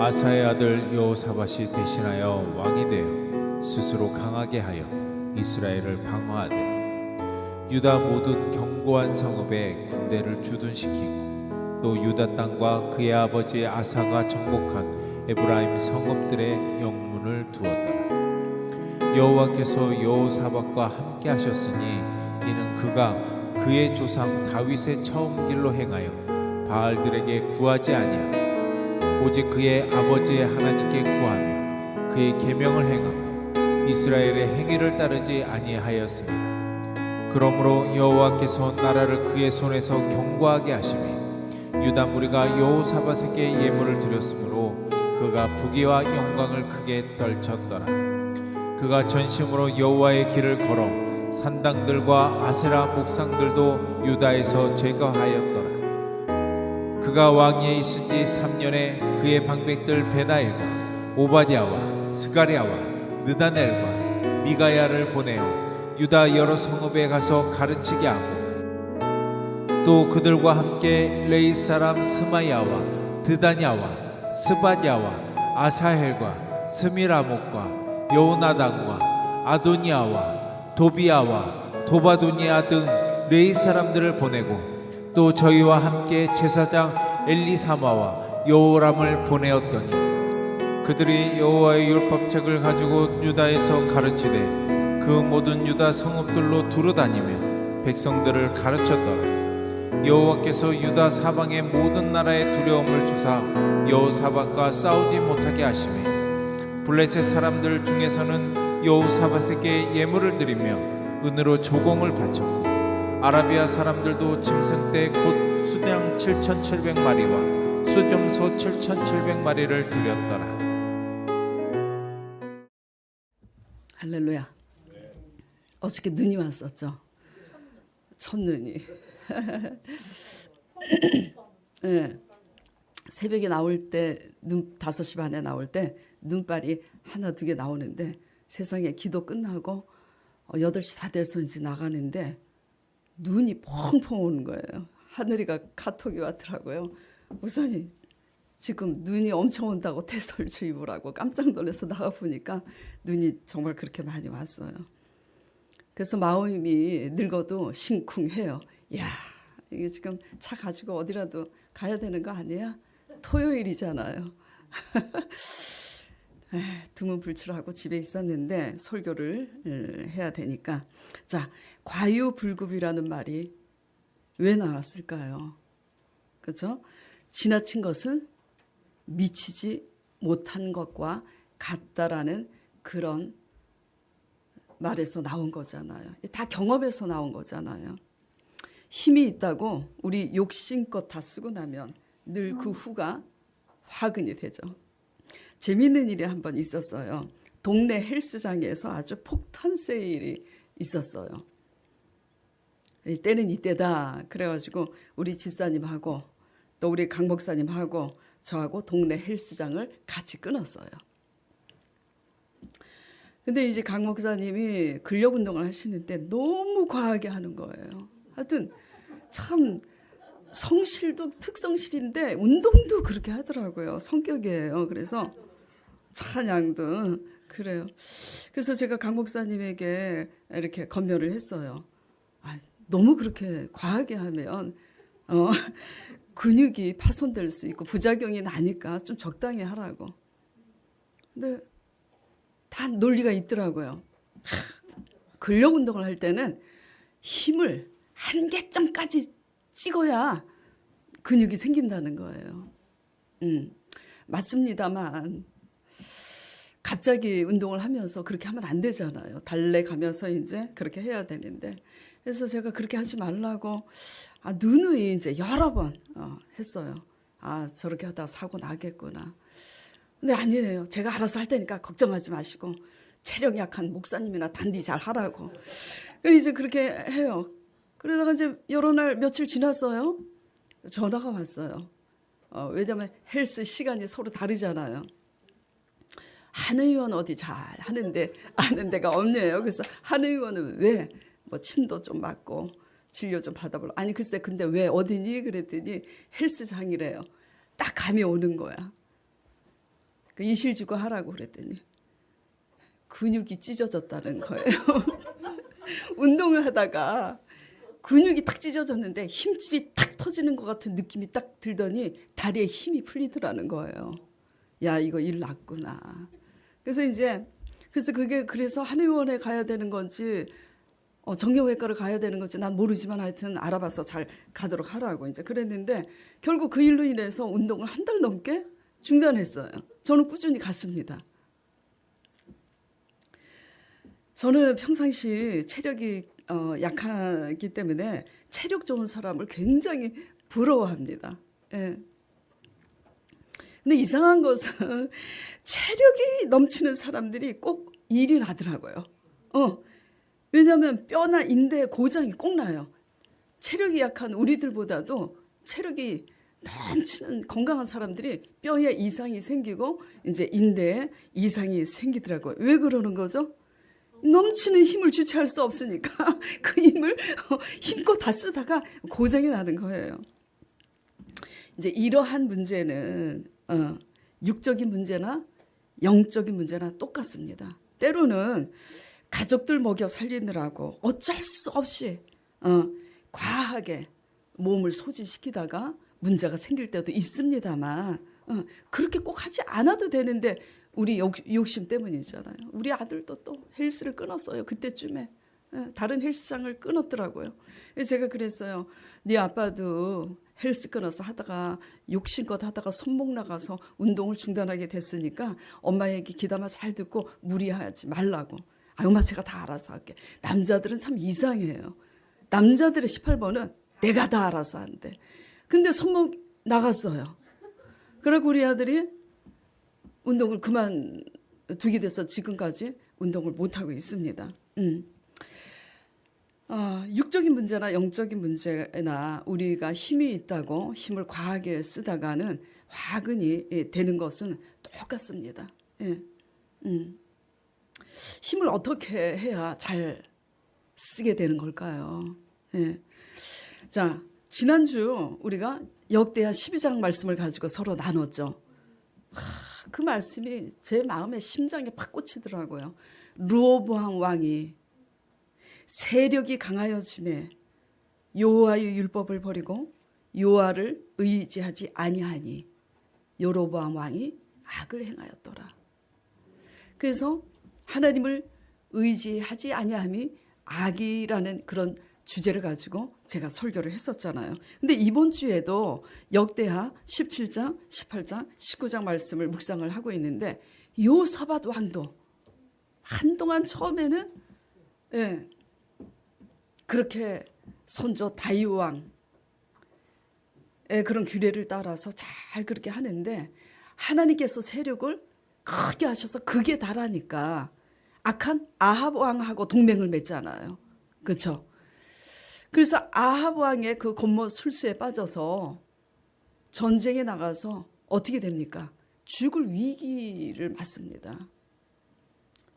아사의 아들 여호사밧이 대신하여 왕이 되어 스스로 강하게 하여 이스라엘을 방어하되 유다 모든 견고한 성읍에 군대를 주둔시키고 또 유다 땅과 그의 아버지 아사가 정복한 에브라임 성읍들의 영문을 두었더라. 여호와께서 여호사밧과 함께 하셨으니 이는 그가 그의 조상 다윗의 처음 길로 행하여 바알들에게 구하지 아니하고 오직 그의 아버지의 하나님께 구하며 그의 계명을 행하고 이스라엘의 행위를 따르지 아니하였습니다. 그러므로 여호와께서 나라를 그의 손에서 견고하게 하시며 유다 무리가 여호사밧에게 예물을 드렸으므로 그가 부귀와 영광을 크게 떨쳤더라. 그가 전심으로 여호와의 길을 걸어 산당들과 아세라 목상들도 유다에서 제거하였더라. 그가 왕위에 있은 지 3년에 그의 방백들 베나엘과 오바댜와 스가랴와 느다넬과 미가야를 보내어 유다 여러 성읍에 가서 가르치게 하고 또 그들과 함께 레이 사람 스마야와 드다냐와 스바냐와 아사헬과 스미라목과 여호나단과 아도니아와 도비아와 도바도니아 등 레이 사람들을 보내고 또 저희와 함께 제사장 엘리사마와 여호람을 보내었더니 그들이 여호와의 율법책을 가지고 유다에서 가르치되 그 모든 유다 성읍들로 두루다니며 백성들을 가르쳤더라. 여호와께서 유다 사방의 모든 나라의 두려움을 주사 여호사밧과 싸우지 못하게 하시며 블레셋 사람들 중에서는 여호사밧에게 예물을 드리며 은으로 조공을 바쳤고 아라비아 사람들도 짐승 떼 곧 수량 7,700마리와 수점소 7,700마리를 드렸더라. 할렐루야. 어저께 눈이 왔었죠. 첫눈이. 네. 새벽에 나올 때 5시 반에 나올 때 눈발이 하나 두 개 나오는데 세상에 기도 끝나고 8시 다 돼서 이제 나가는데 눈이 펑펑 오는 거예요. 하늘이가 카톡이 왔더라고요. 우선이 지금 눈이 엄청 온다고 태설주의보라고 깜짝 놀라서 나가보니까 눈이 정말 그렇게 많이 왔어요. 그래서 마음이 늙어도 심쿵해요. 야, 이게 지금 차 가지고 어디라도 가야 되는 거 아니야? 토요일이잖아요. 두문불출하고 집에 있었는데 설교를 해야 되니까 자, 과유불급이라는 말이 왜 나왔을까요? 그렇죠? 지나친 것은 미치지 못한 것과 같다라는 그런 말에서 나온 거잖아요. 다 경험에서 나온 거잖아요. 힘이 있다고 우리 욕심껏 다 쓰고 나면 늘 그 후가 화근이 되죠. 재미있는 일이 한 번 있었어요. 동네 헬스장에서 아주 폭탄 세일이 있었어요. 이때는 이때다. 그래가지고 우리 집사님하고 또 우리 강 목사님하고 저하고 동네 헬스장을 같이 끊었어요. 근데 이제 강 목사님이 근력 운동을 하시는데 너무 과하게 하는 거예요. 하여튼 참 성실도 특성실인데 운동도 그렇게 하더라고요. 성격이에요. 그래서 찬양도 그래요. 그래서 제가 강 목사님에게 이렇게 권면을 했어요. 너무 그렇게 과하게 하면 근육이 파손될 수 있고 부작용이 나니까 좀 적당히 하라고. 근데 다 논리가 있더라고요. 근력 운동을 할 때는 힘을 한계점까지 찍어야 근육이 생긴다는 거예요. 맞습니다만 갑자기 운동을 하면서 그렇게 하면 안 되잖아요. 달래가면서 이제 그렇게 해야 되는데 그래서 제가 그렇게 하지 말라고 누누이 이제 여러 번 했어요. 저렇게 하다가 사고 나겠구나. 근데 아니에요. 제가 알아서 할 테니까 걱정하지 마시고 체력 약한 목사님이나 단디 잘 하라고. 그래서 이제 그렇게 해요. 그러다가 이제 여러 날 며칠 지났어요. 전화가 왔어요. 왜냐하면 헬스 시간이 서로 다르잖아요. 한 의원 어디 잘 하는데 아는 데가 없네요. 그래서 한 의원은 왜 뭐 침도 좀 맞고 진료 좀 받아보려. 아니 글쎄 근데 왜 어디니 그랬더니 헬스장이래요. 딱 감이 오는 거야. 그 이실직고 하라고 그랬더니 근육이 찢어졌다는 거예요. 운동을 하다가 근육이 탁 찢어졌는데 힘줄이 탁 터지는 것 같은 느낌이 딱 들더니 다리에 힘이 풀리더라는 거예요. 야, 이거 일 났구나. 그래서 그게 그래서 한의원에 가야 되는 건지 정형외과를 가야 되는 건지 난 모르지만 하여튼 알아봐서 잘 가도록 하라고 이제 그랬는데 결국 그 일로 인해서 운동을 한 달 넘게 중단했어요. 저는 꾸준히 갔습니다. 저는 평상시 체력이 약하기 때문에 체력 좋은 사람을 굉장히 부러워합니다. 예. 근데 이상한 것은 체력이 넘치는 사람들이 꼭 일이 나더라고요. 왜냐하면 뼈나 인대에 고장이 꼭 나요. 체력이 약한 우리들보다도 체력이 넘치는 건강한 사람들이 뼈에 이상이 생기고 이제 인대에 이상이 생기더라고요. 왜 그러는 거죠? 넘치는 힘을 주체할 수 없으니까 그 힘을 힘껏 다 쓰다가 고장이 나는 거예요. 이제 이러한 문제는 육적인 문제나 영적인 문제나 똑같습니다. 때로는 가족들 먹여 살리느라고 어쩔 수 없이 과하게 몸을 소진시키다가 문제가 생길 때도 있습니다만 그렇게 꼭 하지 않아도 되는데 우리 욕심 때문이잖아요. 우리 아들도 또 헬스를 끊었어요. 그때쯤에 다른 헬스장을 끊었더라고요. 제가 그랬어요. 네 아빠도 헬스 끊어서 하다가 욕심껏 하다가 손목 나가서 운동을 중단하게 됐으니까 엄마 얘기 귀담아 잘 듣고 무리하지 말라고. 엄마 제가 다 알아서 할게. 남자들은 참 이상해요. 남자들의 18번은 내가 다 알아서 한대. 근데 손목 나갔어요. 그리고 우리 아들이 운동을 그만두게 돼서 지금까지 운동을 못하고 있습니다. 육적인 문제나 영적인 문제나 우리가 힘이 있다고 힘을 과하게 쓰다가는 화근이 되는 것은 똑같습니다. 예. 힘을 어떻게 해야 잘 쓰게 되는 걸까요? 예. 자, 지난주 우리가 역대하 12장 말씀을 가지고 서로 나눴죠. 그 말씀이 제 마음에 심장에 팍 꽂히더라고요. 르호보암 왕이 세력이 강하여짐에 여호와의 율법을 버리고 여호와를 의지하지 아니하니 여로보암 왕이 악을 행하였더라. 그래서 하나님을 의지하지 아니함이 악이라는 그런 주제를 가지고 제가 설교를 했었잖아요. 근데 이번 주에도 역대하 17장, 18장, 19장 말씀을 묵상을 하고 있는데 요사밧 왕도 한동안 처음에는 그렇게 선조 다윗 왕의 그런 규례를 따라서 잘 그렇게 하는데 하나님께서 세력을 크게 하셔서 극에 달하니까 악한 아합 왕하고 동맹을 맺잖아요. 그렇죠? 그래서 아합 왕의 그 권모 술수에 빠져서 전쟁에 나가서 어떻게 됩니까? 죽을 위기를 맞습니다.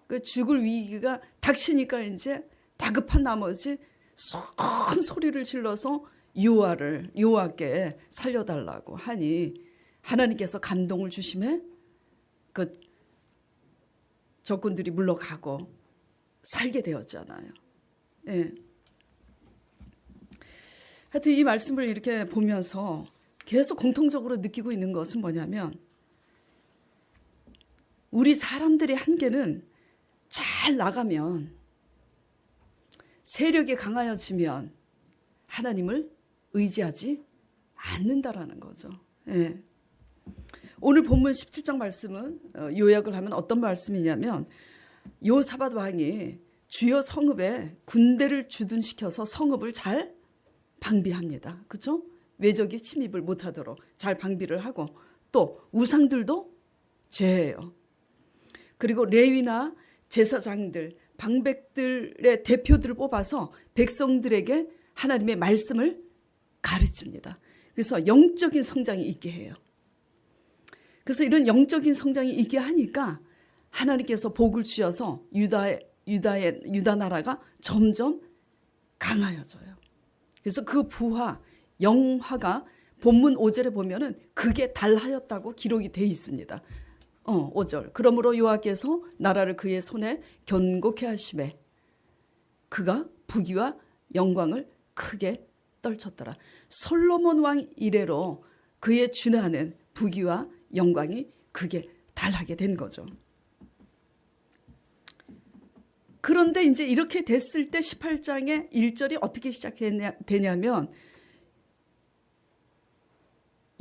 그 죽을 위기가 닥치니까 이제 다급한 나머지 큰 소리를 질러서 여호와께 살려달라고 하니 하나님께서 감동을 주심에 그 적군들이 물러가고 살게 되었잖아요. 예. 하여튼 이 말씀을 이렇게 보면서 계속 공통적으로 느끼고 있는 것은 뭐냐면 우리 사람들의 한계는 잘 나가면 세력이 강하여지면 하나님을 의지하지 않는다라는 거죠. 예. 오늘 본문 17장 말씀은 요약을 하면 어떤 말씀이냐면 요사밧 왕이 주요 성읍에 군대를 주둔시켜서 성읍을 잘 방비합니다. 그렇죠? 외적이 침입을 못하도록 잘 방비를 하고 또 우상들도 죄예요. 그리고 레위나 제사장들, 방백들의 대표들을 뽑아서 백성들에게 하나님의 말씀을 가르칩니다. 그래서 영적인 성장이 있게 해요. 그래서 이런 영적인 성장이 있게 하니까 하나님께서 복을 주셔서 유다 나라가 점점 강하여져요. 그래서 그 부화, 영화가 본문 5절에 보면은 그게 달하였다고 기록이 돼 있습니다. 5절. 그러므로 여호와께서 나라를 그의 손에 견고케 하심에 그가 부귀와 영광을 크게 떨쳤더라. 솔로몬 왕 이래로 그의 준하는 부귀와 영광이 크게 달하게 된 거죠. 그런데 이제 이렇게 됐을 때 18장의 1절이 어떻게 시작되냐면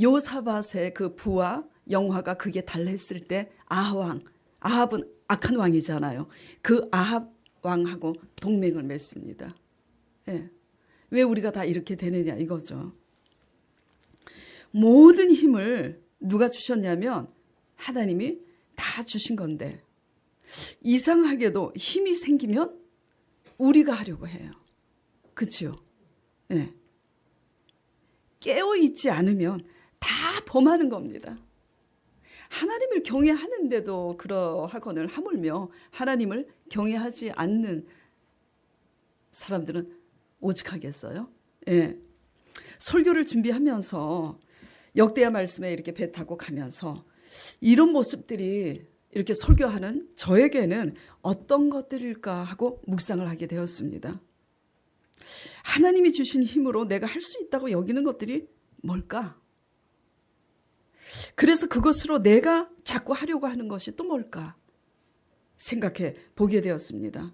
요사밧의 그 부와 영화가 그게 달했을 때 아합은 악한 왕이잖아요. 그 아합 왕하고 동맹을 맺습니다. 예. 왜 우리가 다 이렇게 되느냐 이거죠. 모든 힘을 누가 주셨냐면 하나님이 다 주신 건데 이상하게도 힘이 생기면 우리가 하려고 해요. 그렇죠? 예. 깨어있지 않으면 다 범하는 겁니다. 하나님을 경외하는데도 그러하거늘 하물며 하나님을 경외하지 않는 사람들은 오직하겠어요? 예. 설교를 준비하면서 역대하 말씀에 이렇게 배 타고 가면서 이런 모습들이 이렇게 설교하는 저에게는 어떤 것들일까 하고 묵상을 하게 되었습니다. 하나님이 주신 힘으로 내가 할 수 있다고 여기는 것들이 뭘까? 그래서 그것으로 내가 자꾸 하려고 하는 것이 또 뭘까? 생각해 보게 되었습니다.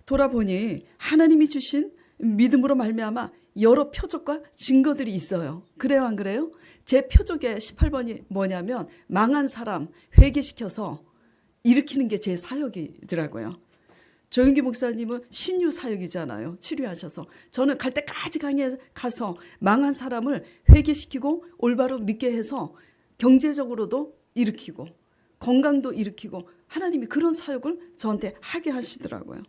돌아보니 하나님이 주신 믿음으로 말미암아 여러 표적과 증거들이 있어요. 그래요, 안 그래요? 제 표적의 18번이 뭐냐면 망한 사람 회개시켜서 일으키는 게 제 사역이더라고요. 조영기 목사님은 신유 사역이잖아요. 치료하셔서. 저는 갈 때까지 강의에 가서 망한 사람을 회개시키고 올바로 믿게 해서 경제적으로도 일으키고 건강도 일으키고 하나님이 그런 사역을 저한테 하게 하시더라고요.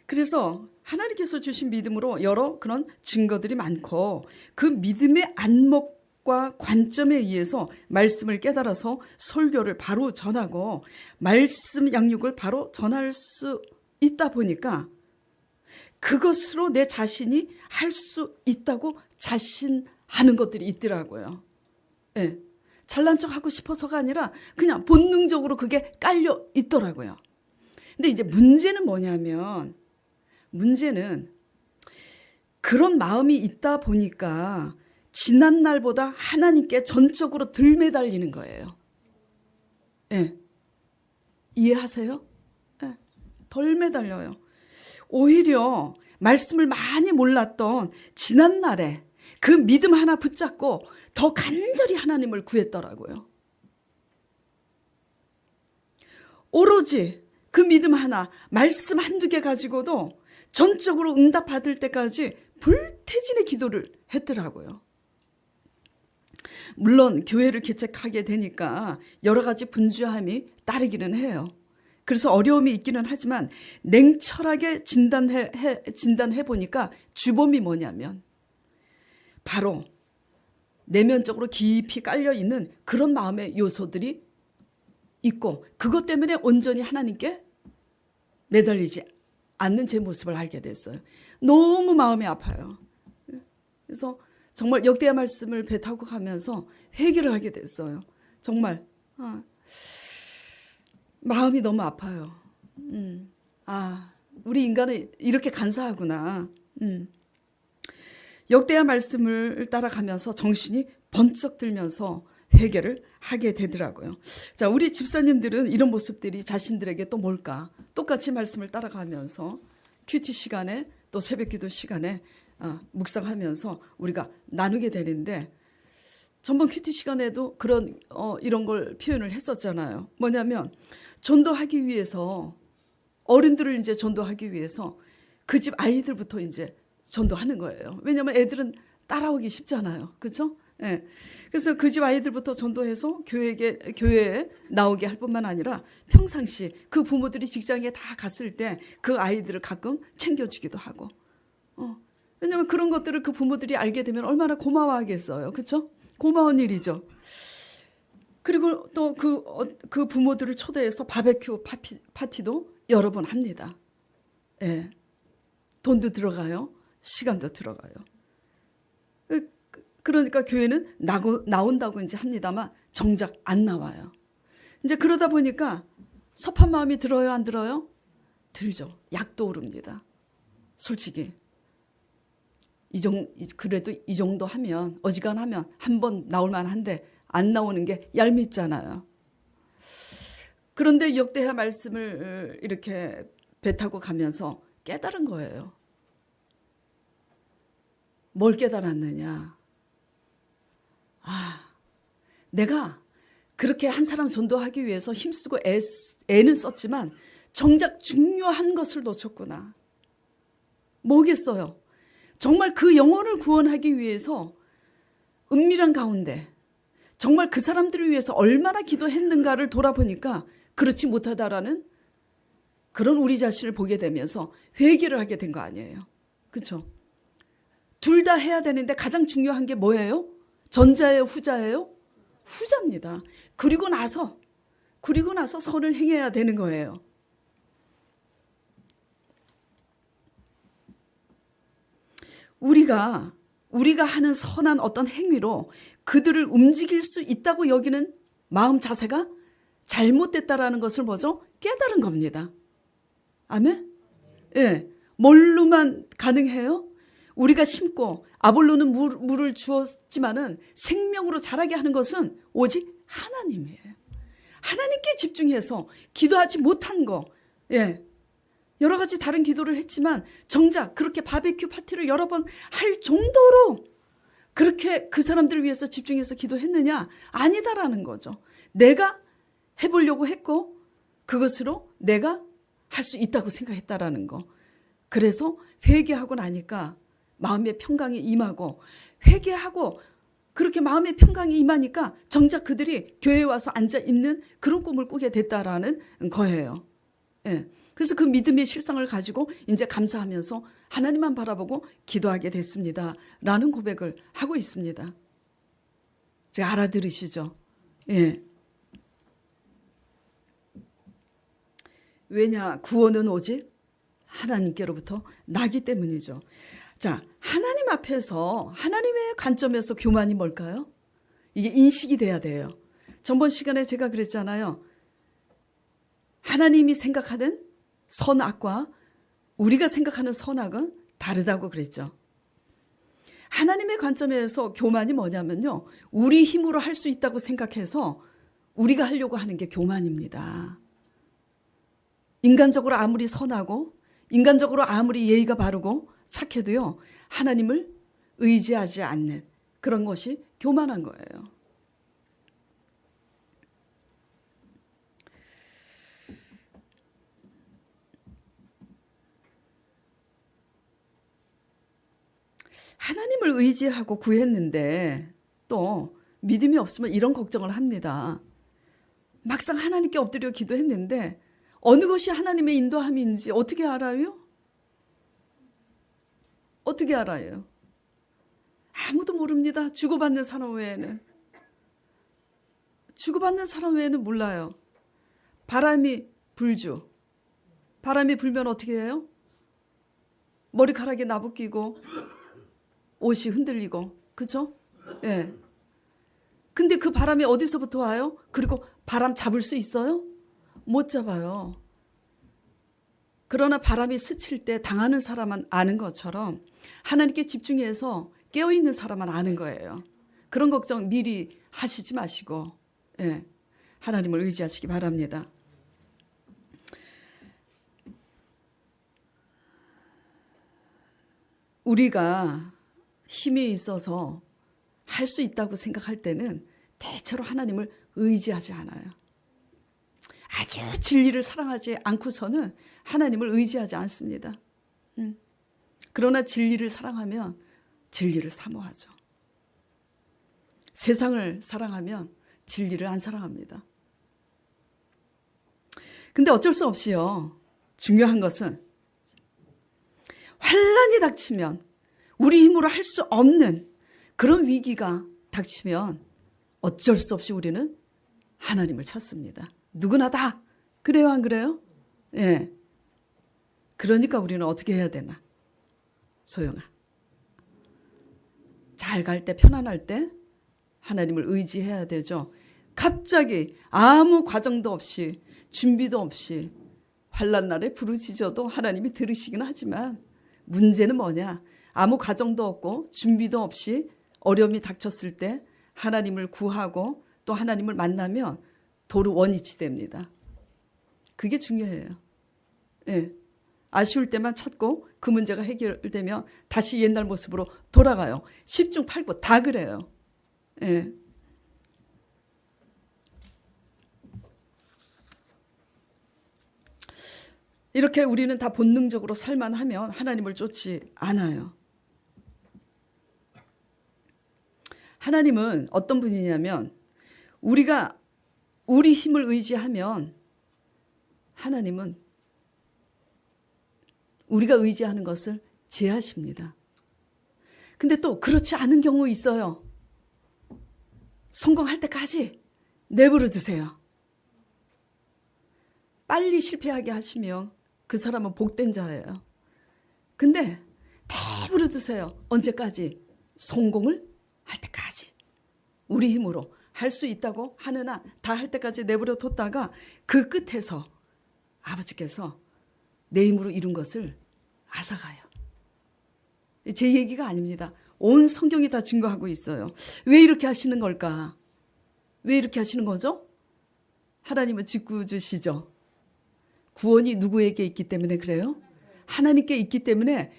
그래서 하나님께서 주신 믿음으로 여러 그런 증거들이 많고 그 믿음의 안목과 관점에 의해서 말씀을 깨달아서 설교를 바로 전하고 말씀 양육을 바로 전할 수 있다 보니까 그것으로 내 자신이 할 수 있다고 자신하는 것들이 있더라고요. 네. 잘난 척하고 싶어서가 아니라 그냥 본능적으로 그게 깔려 있더라고요. 근데 이제 문제는 뭐냐면 그런 마음이 있다 보니까 지난 날보다 하나님께 전적으로 덜 매달리는 거예요. 네. 이해하세요? 네. 덜 매달려요. 오히려 말씀을 많이 몰랐던 지난 날에 그 믿음 하나 붙잡고 더 간절히 하나님을 구했더라고요. 오로지 그 믿음 하나, 말씀 한두 개 가지고도 전적으로 응답받을 때까지 불태진의 기도를 했더라고요. 물론 교회를 개척하게 되니까 여러 가지 분주함이 따르기는 해요. 그래서 어려움이 있기는 하지만 냉철하게 진단해 보니까 주범이 뭐냐면 바로 내면적으로 깊이 깔려 있는 그런 마음의 요소들이 있고 그것 때문에 온전히 하나님께 매달리지 않는 제 모습을 알게 됐어요. 너무 마음이 아파요. 그래서 정말 역대하 말씀을 배 타고 가면서 회개를 하게 됐어요. 정말 마음이 너무 아파요. 우리 인간은 이렇게 간사하구나. 역대하 말씀을 따라가면서 정신이 번쩍 들면서 회개를 하게 되더라고요. 자, 우리 집사님들은 이런 모습들이 자신들에게 또 뭘까? 똑같이 말씀을 따라가면서 큐티 시간에 또 새벽기도 시간에 묵상하면서 우리가 나누게 되는데 전번 큐티 시간에도 그런 이런 걸 표현을 했었잖아요. 뭐냐면 전도하기 위해서 어른들을 이제 전도하기 위해서 그 집 아이들부터 이제 전도하는 거예요. 왜냐하면 애들은 따라오기 쉽잖아요. 그렇죠? 네. 그래서 그 집 아이들부터 전도해서 교회에 나오게 할 뿐만 아니라 평상시 그 부모들이 직장에 다 갔을 때 그 아이들을 가끔 챙겨주기도 하고. 왜냐하면 그런 것들을 그 부모들이 알게 되면 얼마나 고마워하겠어요. 그렇죠? 고마운 일이죠. 그리고 또 그 부모들을 초대해서 바베큐 파티도 여러 번 합니다. 돈도 들어가요. 시간도 들어가요. 그러니까 교회는 나온다고 이제 합니다만 정작 안 나와요. 이제 그러다 보니까 섭한 마음이 들어요, 안 들어요? 들죠. 약도 오릅니다. 솔직히. 그래도 이 정도 하면, 어지간하면 한 번 나올 만한데 안 나오는 게 얄밉잖아요. 그런데 역대하 말씀을 이렇게 배타고 가면서 깨달은 거예요. 뭘 깨달았느냐? 내가 그렇게 한 사람 전도하기 위해서 힘쓰고 애는 썼지만 정작 중요한 것을 놓쳤구나. 뭐겠어요? 정말 그 영혼을 구원하기 위해서 은밀한 가운데 정말 그 사람들을 위해서 얼마나 기도했는가를 돌아보니까 그렇지 못하다라는 그런 우리 자신을 보게 되면서 회개를 하게 된 거 아니에요. 그렇죠? 둘 다 해야 되는데 가장 중요한 게 뭐예요? 전자예요, 후자예요? 후자입니다. 그리고 나서 선을 행해야 되는 거예요. 우리가 하는 선한 어떤 행위로 그들을 움직일 수 있다고 여기는 마음 자세가 잘못됐다라는 것을 뭐죠? 깨달은 겁니다. 아멘? 예. 뭘로만 가능해요? 우리가 심고 아볼로는 물을 주었지만은 생명으로 자라게 하는 것은 오직 하나님이에요. 하나님께 집중해서 기도하지 못한 거, 예. 여러 가지 다른 기도를 했지만 정작 그렇게 바베큐 파티를 여러 번 할 정도로 그렇게 그 사람들을 위해서 집중해서 기도했느냐? 아니다라는 거죠. 내가 해보려고 했고 그것으로 내가 할 수 있다고 생각했다라는 거. 그래서 회개하고 나니까 마음의 평강이 임하고, 회개하고 그렇게 마음의 평강이 임하니까 정작 그들이 교회에 와서 앉아있는 그런 꿈을 꾸게 됐다라는 거예요. 예. 그래서 그 믿음의 실상을 가지고 이제 감사하면서 하나님만 바라보고 기도하게 됐습니다. 라는 고백을 하고 있습니다. 제가 알아들으시죠? 예. 왜냐? 구원은 오직 하나님께로부터 나기 때문이죠. 자, 하나님 앞에서, 하나님의 관점에서 교만이 뭘까요? 이게 인식이 돼야 돼요. 전번 시간에 제가 그랬잖아요. 하나님이 생각하는 선악과 우리가 생각하는 선악은 다르다고 그랬죠. 하나님의 관점에서 교만이 뭐냐면요, 우리 힘으로 할 수 있다고 생각해서 우리가 하려고 하는 게 교만입니다. 인간적으로 아무리 선하고 인간적으로 아무리 예의가 바르고 착해도요, 하나님을 의지하지 않는 그런 것이 교만한 거예요. 하나님을 의지하고 구했는데 또 믿음이 없으면 이런 걱정을 합니다. 막상 하나님께 엎드려 기도했는데 어느 것이 하나님의 인도함인지 어떻게 알아요? 어떻게 알아요? 아무도 모릅니다. 주고받는 사람 외에는. 주고받는 사람 외에는 몰라요. 바람이 불죠. 바람이 불면 어떻게 해요? 머리카락이 나부끼고 옷이 흔들리고, 그죠? 예. 근데 그 바람이 어디서부터 와요? 그리고 바람 잡을 수 있어요? 못 잡아요. 그러나 바람이 스칠 때 당하는 사람은 아는 것처럼 하나님께 집중해서 깨어있는 사람은 아는 거예요. 그런 걱정 미리 하시지 마시고, 예. 하나님을 의지하시기 바랍니다. 우리가 힘이 있어서 할 수 있다고 생각할 때는 대체로 하나님을 의지하지 않아요. 아주 진리를 사랑하지 않고서는 하나님을 의지하지 않습니다. 그러나 진리를 사랑하면 진리를 사모하죠. 세상을 사랑하면 진리를 안 사랑합니다. 근데 어쩔 수 없이요. 중요한 것은 환난이 닥치면, 우리 힘으로 할 수 없는 그런 위기가 닥치면 어쩔 수 없이 우리는 하나님을 찾습니다. 누구나 다. 그래요, 안 그래요? 예. 그러니까 우리는 어떻게 해야 되나? 소영아, 잘 잘 갈 때, 편안할 때 하나님을 의지해야 되죠. 갑자기 아무 과정도 없이 준비도 없이 환난 날에 부르짖어도 하나님이 들으시긴 하지만 문제는 뭐냐? 아무 과정도 없고 준비도 없이 어려움이 닥쳤을 때 하나님을 구하고 또 하나님을 만나면 도로 원위치 됩니다. 그게 중요해요. 예. 아쉬울 때만 찾고 그 문제가 해결되면 다시 옛날 모습으로 돌아가요. 10중 8구 다 그래요. 예. 이렇게 우리는 다 본능적으로 살만 하면 하나님을 쫓지 않아요. 하나님은 어떤 분이냐면 우리가 우리 힘을 의지하면 하나님은 우리가 의지하는 것을 제하십니다. 근데 또 그렇지 않은 경우 있어요. 성공할 때까지 내버려 두세요. 빨리 실패하게 하시면 그 사람은 복된 자예요. 근데 내버려 두세요. 언제까지? 성공을 할 때까지. 우리 힘으로 할 수 있다고 하는 한 다 할 때까지 내버려 뒀다가 그 끝에서 아버지께서 내 힘으로 이룬 것을 앗아가요. 제 얘기가 아닙니다. 온 성경이 다 증거하고 있어요. 왜 이렇게 하시는 걸까? 왜 이렇게 하시는 거죠? 하나님은 짓궂으시죠. 구원이 누구에게 있기 때문에 그래요? 하나님께 있기 때문에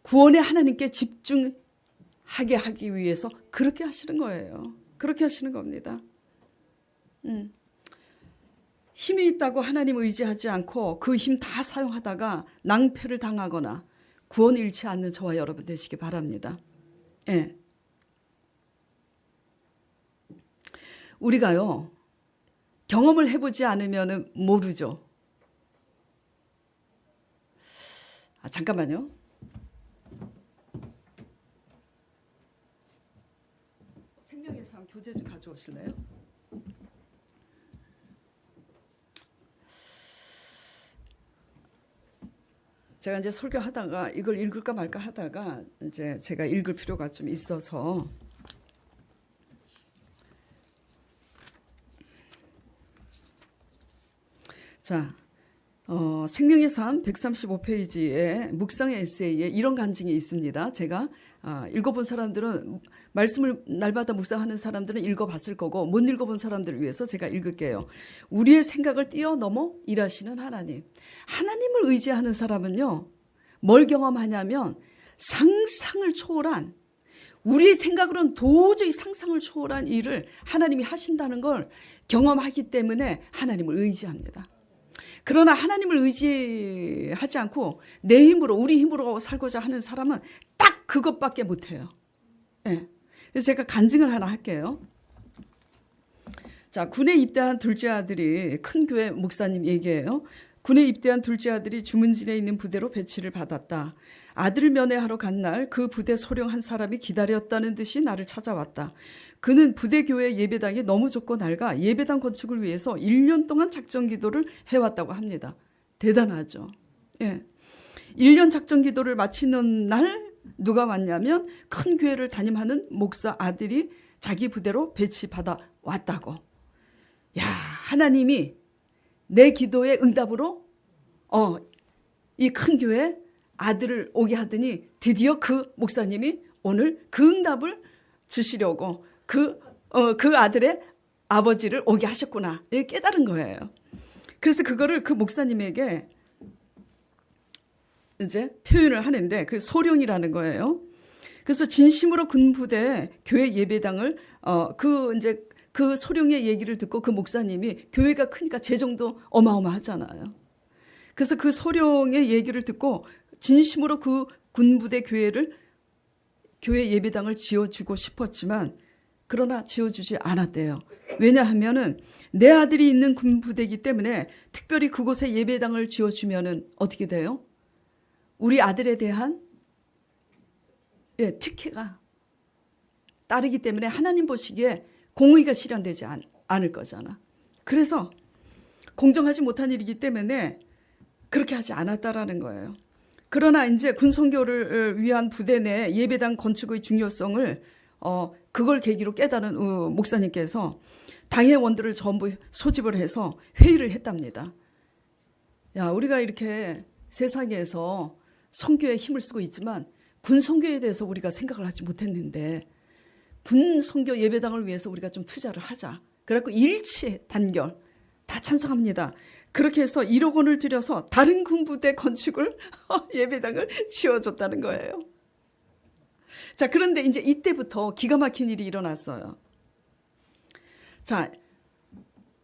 구원에 하나님께 집중하게 하기 위해서 그렇게 하시는 거예요. 그렇게 하시는 겁니다. 힘이 있다고 하나님 의지하지 않고 그 힘 다 사용하다가 낭패를 당하거나 구원을 잃지 않는 저와 여러분 되시기 바랍니다. 예. 우리가요, 경험을 해보지 않으면 모르죠. 잠깐만요. 생명의 삶 교재 좀 가져오실래요? 제가 이제 설교하다가 이걸 읽을까 말까 하다가 이제 제가 읽을 필요가 좀 있어서 자, 생명의 삶 135페이지에 묵상의 에세이에 이런 간증이 있습니다. 제가 읽어본 사람들은 말씀을 날마다 묵상하는 사람들은 읽어봤을 거고 못 읽어본 사람들을 위해서 제가 읽을게요. 우리의 생각을 뛰어넘어 일하시는 하나님. 하나님을 의지하는 사람은요. 뭘 경험하냐면 상상을 초월한 우리의 생각으로는 도저히 상상을 초월한 일을 하나님이 하신다는 걸 경험하기 때문에 하나님을 의지합니다. 그러나 하나님을 의지하지 않고 내 힘으로 우리 힘으로 살고자 하는 사람은 딱 그것밖에 못해요. 네. 그래서 제가 간증을 하나 할게요. 자, 군에 입대한 둘째 아들이 큰 교회 목사님 얘기예요. 군에 입대한 둘째 아들이 주문진에 있는 부대로 배치를 받았다. 아들을 면회하러 간 날 그 부대 소령 한 사람이 기다렸다는 듯이 나를 찾아왔다. 그는 부대 교회 예배당이 너무 좁고 낡아 예배당 건축을 위해서 1년 동안 작정 기도를 해왔다고 합니다. 대단하죠. 예. 1년 작정 기도를 마치는 날 누가 왔냐면 큰 교회를 담임하는 목사 아들이 자기 부대로 배치받아 왔다고. 야, 하나님이 내 기도의 응답으로 이 큰 교회 아들을 오게 하더니 드디어 그 목사님이 오늘 그 응답을 주시려고 그 아들의 아버지를 오게 하셨구나. 깨달은 거예요. 그래서 그거를 그 목사님에게 이제 표현을 하는데 그 소령이라는 거예요. 그래서 진심으로 군부대 교회 예배당을 그 소령의 얘기를 듣고 그 목사님이 교회가 크니까 재정도 어마어마하잖아요. 그래서 그 소령의 얘기를 듣고 진심으로 그 군부대 교회 예배당을 지어주고 싶었지만 그러나 지어주지 않았대요. 왜냐하면은 내 아들이 있는 군부대이기 때문에 특별히 그곳에 예배당을 지어주면은 어떻게 돼요? 우리 아들에 대한 특혜가 따르기 때문에 하나님 보시기에 공의가 실현되지 않을 거잖아. 그래서 공정하지 못한 일이기 때문에 그렇게 하지 않았다라는 거예요. 그러나 이제 군선교를 위한 부대 내 예배당 건축의 중요성을 그걸 계기로 깨달은 목사님께서 당의 원들을 전부 소집을 해서 회의를 했답니다. 야, 우리가 이렇게 세상에서 선교에 힘을 쓰고 있지만 군 선교에 대해서 우리가 생각을 하지 못했는데 군 선교 예배당을 위해서 우리가 좀 투자를 하자. 그래갖고 일치 단결 다 찬성합니다. 그렇게 해서 1억 원을 들여서 다른 군부대 건축을 예배당을 지어줬다는 거예요. 자, 그런데 이제 이때부터 기가 막힌 일이 일어났어요. 자,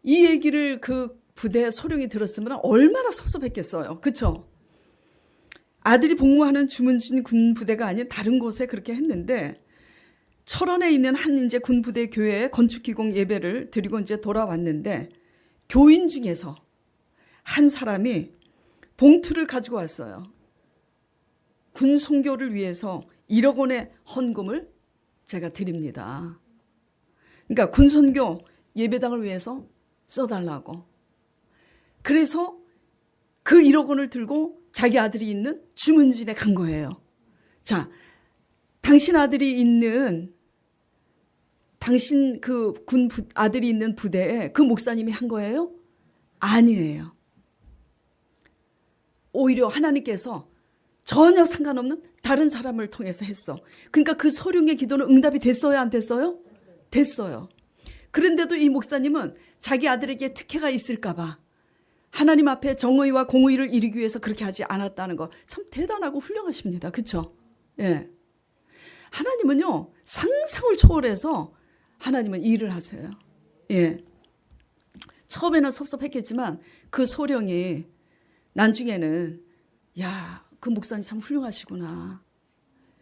이 얘기를 그 부대 소령이 들었으면 얼마나 섭섭했겠어요. 그렇죠? 아들이 복무하는 주문진 군부대가 아닌 다른 곳에 그렇게 했는데 철원에 있는 한 이제 군부대 교회에 건축기공 예배를 드리고 이제 돌아왔는데 교인 중에서 한 사람이 봉투를 가지고 왔어요. 군 선교를 위해서 1억 원의 헌금을 제가 드립니다. 그러니까 군 선교 예배당을 위해서 써달라고. 그래서 그 1억 원을 들고 자기 아들이 있는 주문진에 간 거예요. 자, 당신 아들이 있는 당신 그 군 아들이 있는 부대에 그 목사님이 한 거예요? 아니에요. 오히려 하나님께서 전혀 상관없는 다른 사람을 통해서 했어. 그러니까 그 소령의 기도는 응답이 됐어요, 안 됐어요? 됐어요. 그런데도 이 목사님은 자기 아들에게 특혜가 있을까 봐 하나님 앞에 정의와 공의를 이루기 위해서 그렇게 하지 않았다는 거 참 대단하고 훌륭하십니다. 그렇죠? 예. 하나님은요, 상상을 초월해서 하나님은 일을 하세요. 예. 처음에는 섭섭했겠지만 그 소령이 나중에는 야, 그 목사님 참 훌륭하시구나.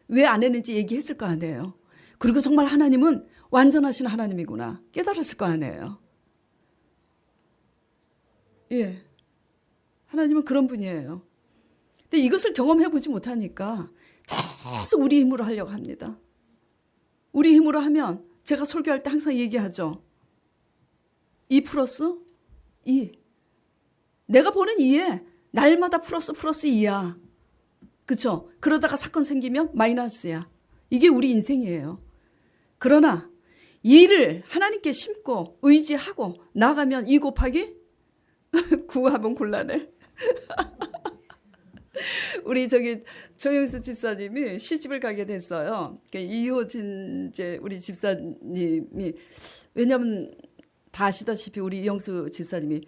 왜 안 했는지 얘기했을 거 아니에요. 그리고 정말 하나님은 완전하신 하나님이구나. 깨달았을 거 아니에요. 예. 하나님은 그런 분이에요. 근데 이것을 경험해보지 못하니까 계속 우리 힘으로 하려고 합니다. 우리 힘으로 하면 제가 설교할 때 항상 얘기하죠. 2 플러스 2. 내가 보는 2에 날마다 플러스 2야. 그렇죠? 그러다가 사건 생기면 마이너스야. 이게 우리 인생이에요. 그러나 2를 하나님께 심고 의지하고 나가면 2 곱하기 9 하면 곤란해. 우리 조영수 집사님이 시집을 가게 됐어요. 이효진 이제 우리 집사님이, 왜냐하면 다 아시다시피 우리 이영수 집사님이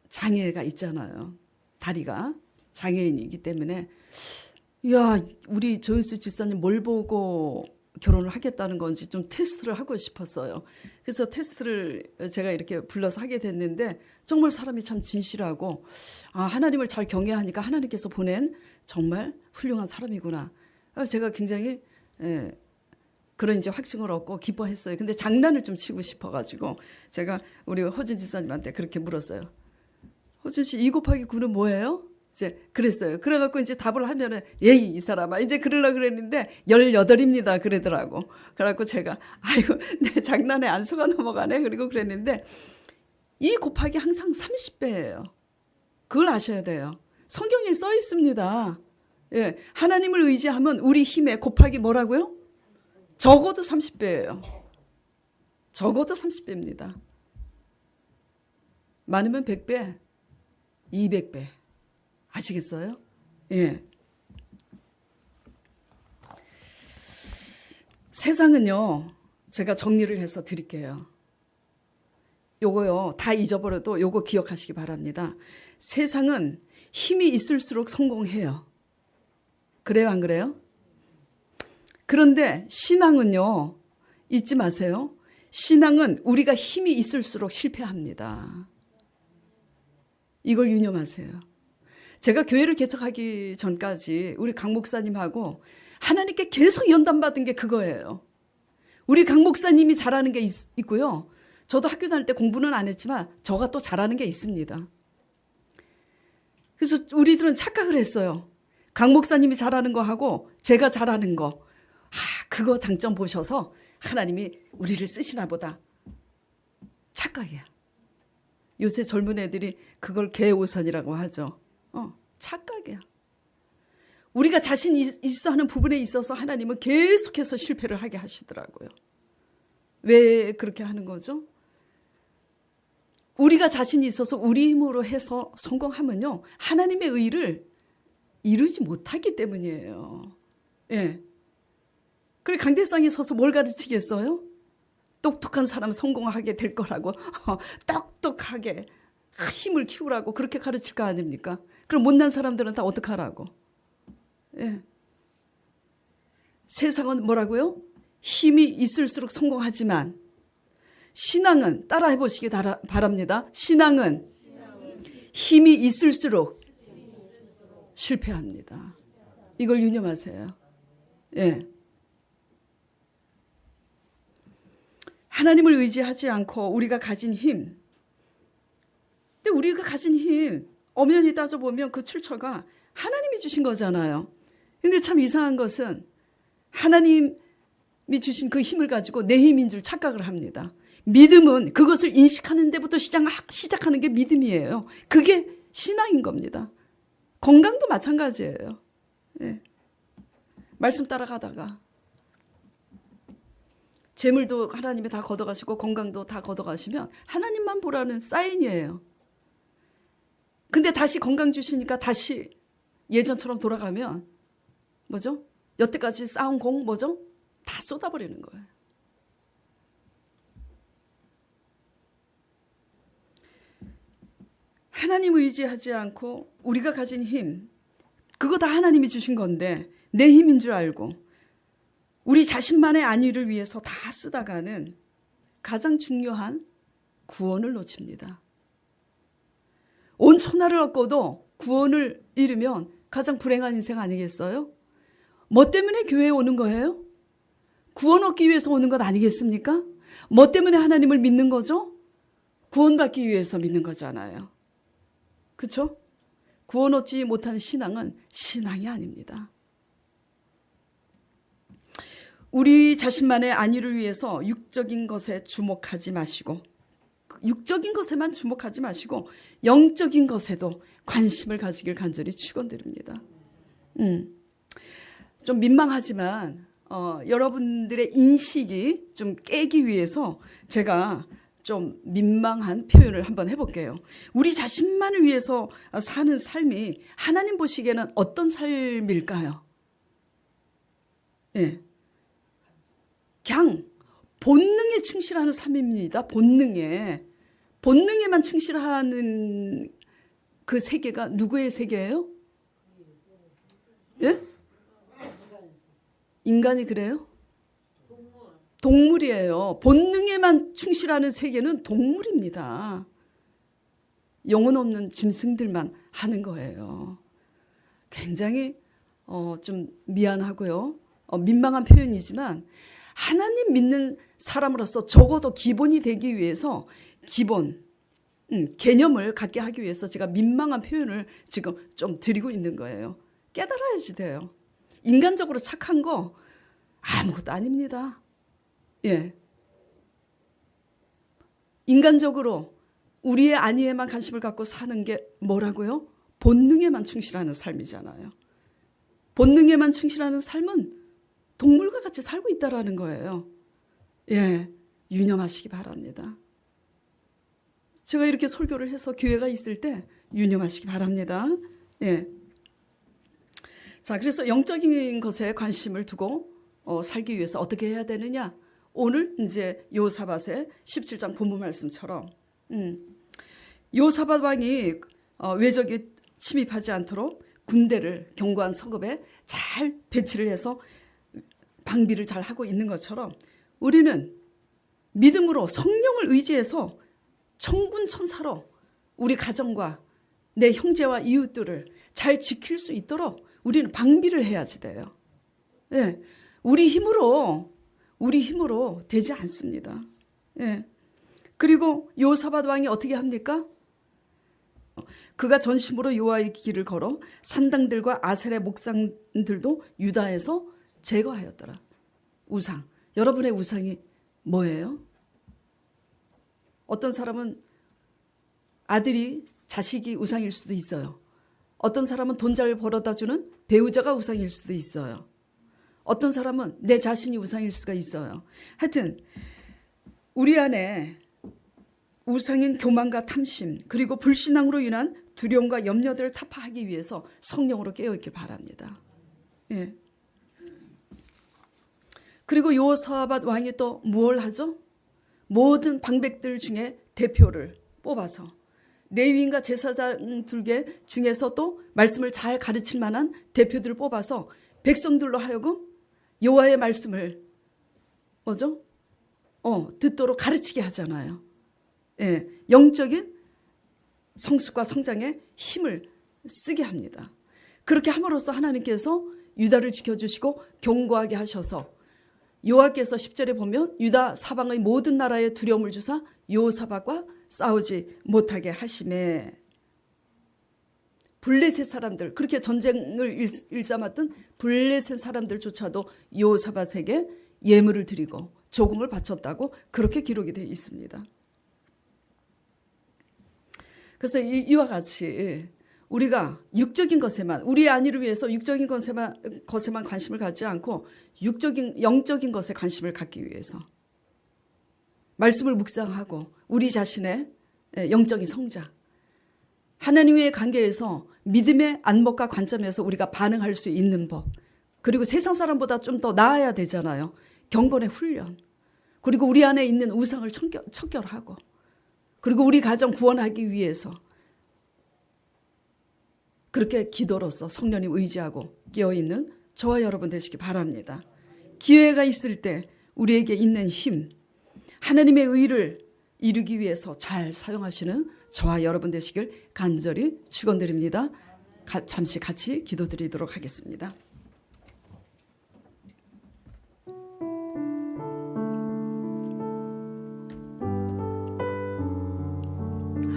장애가 있잖아요. 다리가 장애인이기 때문에 야, 우리 조영수 집사님 뭘 보고 결혼을 하겠다는 건지 좀 테스트를 하고 싶었어요. 그래서 테스트를 제가 이렇게 불러서 하게 됐는데 정말 사람이 참 진실하고 하나님을 잘 경외하니까 하나님께서 보낸 정말 훌륭한 사람이구나. 제가 굉장히 그런 이제 확증을 얻고 기뻐했어요. 근데 장난을 좀 치고 싶어가지고 제가 우리 허진 지사님한테 그렇게 물었어요. 허진 씨, 2 곱하기 9는 뭐예요? 이제 그랬어요. 그래갖고 이제 답을 하면은 예이 이 사람아 이제 그러려고 그랬는데 18입니다 그러더라고. 그래갖고 제가 아이고 내 장난에 안 속아 넘어가네 그리고 그랬는데 2 곱하기 항상 30배예요. 그걸 아셔야 돼요. 성경에 써 있습니다. 예, 하나님을 의지하면 우리 힘에 곱하기 뭐라고요? 적어도 30배예요. 적어도 30배입니다. 많으면 100배, 200배. 아시겠어요? 예. 세상은요, 제가 정리를 해서 드릴게요. 요거요, 다 잊어버려도 요거 기억하시기 바랍니다. 세상은 힘이 있을수록 성공해요. 그래요, 안 그래요? 그런데 신앙은요, 잊지 마세요. 신앙은 우리가 힘이 있을수록 실패합니다. 이걸 유념하세요. 제가 교회를 개척하기 전까지 우리 강 목사님하고 하나님께 계속 연단받은 게 그거예요. 우리 강 목사님이 잘하는 게 있고요. 저도 학교 다닐 때 공부는 안 했지만 저가 또 잘하는 게 있습니다. 그래서 우리들은 착각을 했어요. 강 목사님이 잘하는 거 하고 제가 잘하는 거. 그거 장점 보셔서 하나님이 우리를 쓰시나 보다. 착각이야. 요새 젊은 애들이 그걸 개오선이라고 하죠. 착각이야. 우리가 자신 있어 하는 부분에 있어서 하나님은 계속해서 실패를 하게 하시더라고요. 왜 그렇게 하는 거죠? 우리가 자신이 있어서 우리 힘으로 해서 성공하면요, 하나님의 의를 이루지 못하기 때문이에요. 예. 그리고 강대상에 서서 뭘 가르치겠어요? 똑똑한 사람 성공하게 될 거라고 똑똑하게 힘을 키우라고 그렇게 가르칠 거 아닙니까? 그럼 못난 사람들은 다 어떡하라고? 예. 세상은 뭐라고요? 힘이 있을수록 성공하지만 신앙은 따라해 보시기 바랍니다. 신앙은 힘이 있을수록 실패합니다. 이걸 유념하세요. 예. 하나님을 의지하지 않고 우리가 가진 힘. 근데 우리가 가진 힘, 엄연히 따져보면 그 출처가 하나님이 주신 거잖아요. 근데 참 이상한 것은 하나님이 주신 그 힘을 가지고 내 힘인 줄 착각을 합니다. 믿음은 그것을 인식하는 데부터 시작하는 게 믿음이에요. 그게 신앙인 겁니다. 건강도 마찬가지예요. 예. 말씀 따라가다가 재물도 하나님이 다 걷어가시고 건강도 다 걷어가시면 하나님만 보라는 사인이에요. 근데 다시 건강 주시니까 다시 예전처럼 돌아가면 뭐죠? 여태까지 쌓은 공 뭐죠? 다 쏟아버리는 거예요. 하나님 의지하지 않고 우리가 가진 힘, 그거 다 하나님이 주신 건데 내 힘인 줄 알고 우리 자신만의 안위를 위해서 다 쓰다가는 가장 중요한 구원을 놓칩니다. 온 천하를 얻고도 구원을 잃으면 가장 불행한 인생 아니겠어요? 뭐 때문에 교회에 오는 거예요? 구원 얻기 위해서 오는 것 아니겠습니까? 뭐 때문에 하나님을 믿는 거죠? 구원받기 위해서 믿는 거잖아요. 그렇죠? 구원 얻지 못한 신앙은 신앙이 아닙니다. 우리 자신만의 안위를 위해서 육적인 것에 주목하지 마시고 육적인 것에만 주목하지 마시고 영적인 것에도 관심을 가지길 간절히 축원드립니다. 좀 민망하지만 여러분들의 인식이 좀 깨기 위해서 제가 좀 민망한 표현을 한번 해볼게요. 우리 자신만을 위해서 사는 삶이 하나님 보시기에는 어떤 삶일까요? 예. 그냥 본능에 충실하는 삶입니다. 본능에만 충실하는 그 세계가 누구의 세계예요? 예? 인간이 그래요? 동물이에요. 본능에만 충실하는 세계는 동물입니다. 영혼 없는 짐승들만 하는 거예요. 굉장히 좀 미안하고요. 민망한 표현이지만 하나님 믿는 사람으로서 적어도 기본이 되기 위해서 개념을 갖게 하기 위해서 제가 민망한 표현을 지금 좀 드리고 있는 거예요. 깨달아야지 돼요. 인간적으로 착한 거 아무것도 아닙니다. 예. 인간적으로 우리의 안위에만 관심을 갖고 사는 게 뭐라고요? 본능에만 충실하는 삶이잖아요. 본능에만 충실하는 삶은 동물과 같이 살고 있다라는 거예요. 예, 유념하시기 바랍니다. 제가 이렇게 설교를 해서 기회가 있을 때 유념하시기 바랍니다. 예. 자, 그래서 영적인 것에 관심을 두고 살기 위해서 어떻게 해야 되느냐? 오늘 이제 여호사밧의 17장 본문 말씀처럼 여호사밧 왕이 외적이 침입하지 않도록 군대를 견고한 성읍에 잘 배치를 해서 방비를 잘 하고 있는 것처럼 우리는 믿음으로 성령을 의지해서 천군 천사로 우리 가정과 내 형제와 이웃들을 잘 지킬 수 있도록 우리는 방비를 해야지 돼요. 예, 우리 힘으로 되지 않습니다. 예. 그리고 여호사밧 왕이 어떻게 합니까? 그가 전심으로 여호와의 길을 걸어 산당들과 아셀의 목상들도 유다에서 제거하였더라. 우상. 여러분의 우상이 뭐예요? 어떤 사람은 아들이 자식이 우상일 수도 있어요. 어떤 사람은 돈 잘 벌어다 주는 배우자가 우상일 수도 있어요. 어떤 사람은 내 자신이 우상일 수가 있어요. 하여튼 우리 안에 우상인 교만과 탐심 그리고 불신앙으로 인한 두려움과 염려들을 타파하기 위해서 성령으로 깨어있길 바랍니다. 예. 그리고 여호사밧 왕이 또 무엇을 하죠? 모든 방백들 중에 대표를 뽑아서 레위인과 제사장들 중에서 또 말씀을 잘 가르칠 만한 대표들을 뽑아서 백성들로 하여금 여호와의 말씀을 뭐죠? 듣도록 가르치게 하잖아요. 예, 영적인 성숙과 성장에 힘을 쓰게 합니다. 그렇게 함으로써 하나님께서 유다를 지켜주시고 견고하게 하셔서 여호와께서 10절에 보면 유다 사방의 모든 나라에 두려움을 주사 여호사밧과 싸우지 못하게 하시매 블레셋 사람들 그렇게 전쟁을 일삼았던 블레셋 사람들조차도 여호사밧에게 예물을 드리고 조공을 바쳤다고 그렇게 기록이 되어 있습니다. 그래서 이와 같이 우리가 육적인 것에만 우리의 안위를 위해서 육적인 것에만 관심을 갖지 않고 영적인 것에 관심을 갖기 위해서 말씀을 묵상하고 우리 자신의 영적인 성장 하나님과의 관계에서 믿음의 안목과 관점에서 우리가 반응할 수 있는 법 그리고 세상 사람보다 좀 더 나아야 되잖아요. 경건의 훈련 그리고 우리 안에 있는 우상을 척결하고 그리고 우리 가정 구원하기 위해서 그렇게 기도로서 성령님 의지하고 깨어있는 저와 여러분 되시기 바랍니다. 기회가 있을 때 우리에게 있는 힘 하나님의 의를 이루기 위해서 잘 사용하시는 저와 여러분 되시길 간절히 축원드립니다. 잠시 같이 기도드리도록 하겠습니다.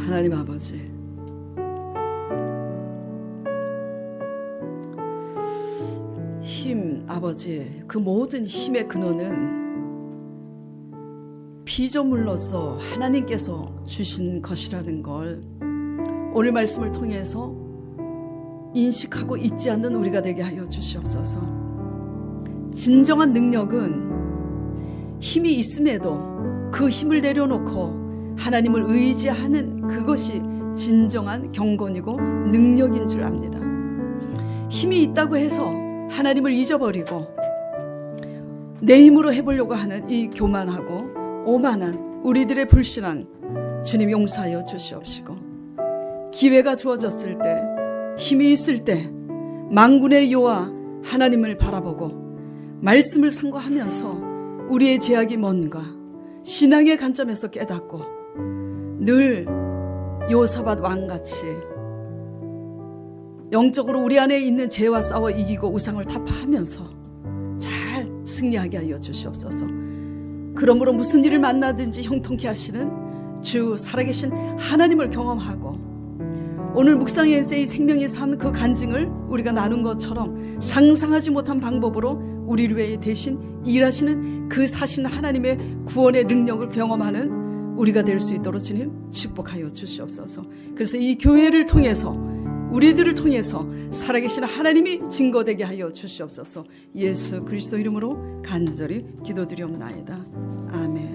하나님 아버지 힘 아버지 그 모든 힘의 근원은 피조물로서 하나님께서 주신 것이라는 걸 오늘 말씀을 통해서 인식하고 잊지 않는 우리가 되게 하여 주시옵소서. 진정한 능력은 힘이 있음에도 그 힘을 내려놓고 하나님을 의지하는 그것이 진정한 경건이고 능력인 줄 압니다. 힘이 있다고 해서 하나님을 잊어버리고 내 힘으로 해보려고 하는 이 교만하고 오만한 우리들의 불신앙 주님 용서하여 주시옵시고 기회가 주어졌을 때 힘이 있을 때 만군의 여호와 하나님을 바라보고 말씀을 상고하면서 우리의 제약이 뭔가 신앙의 관점에서 깨닫고 늘 여호사밧 왕같이 영적으로 우리 안에 있는 죄와 싸워 이기고 우상을 타파하면서 잘 승리하게 하여 주시옵소서. 그러므로 무슨 일을 만나든지 형통케 하시는 주 살아계신 하나님을 경험하고 오늘 묵상에서의 생명의 삶 그 간증을 우리가 나눈 것처럼 상상하지 못한 방법으로 우리를 위해 대신 일하시는 그 사신 하나님의 구원의 능력을 경험하는 우리가 될 수 있도록 주님 축복하여 주시옵소서. 그래서 이 교회를 통해서 우리들을 통해서 살아계신 하나님이 증거되게 하여 주시옵소서. 예수 그리스도 이름으로 간절히 기도드리옵나이다. 아멘.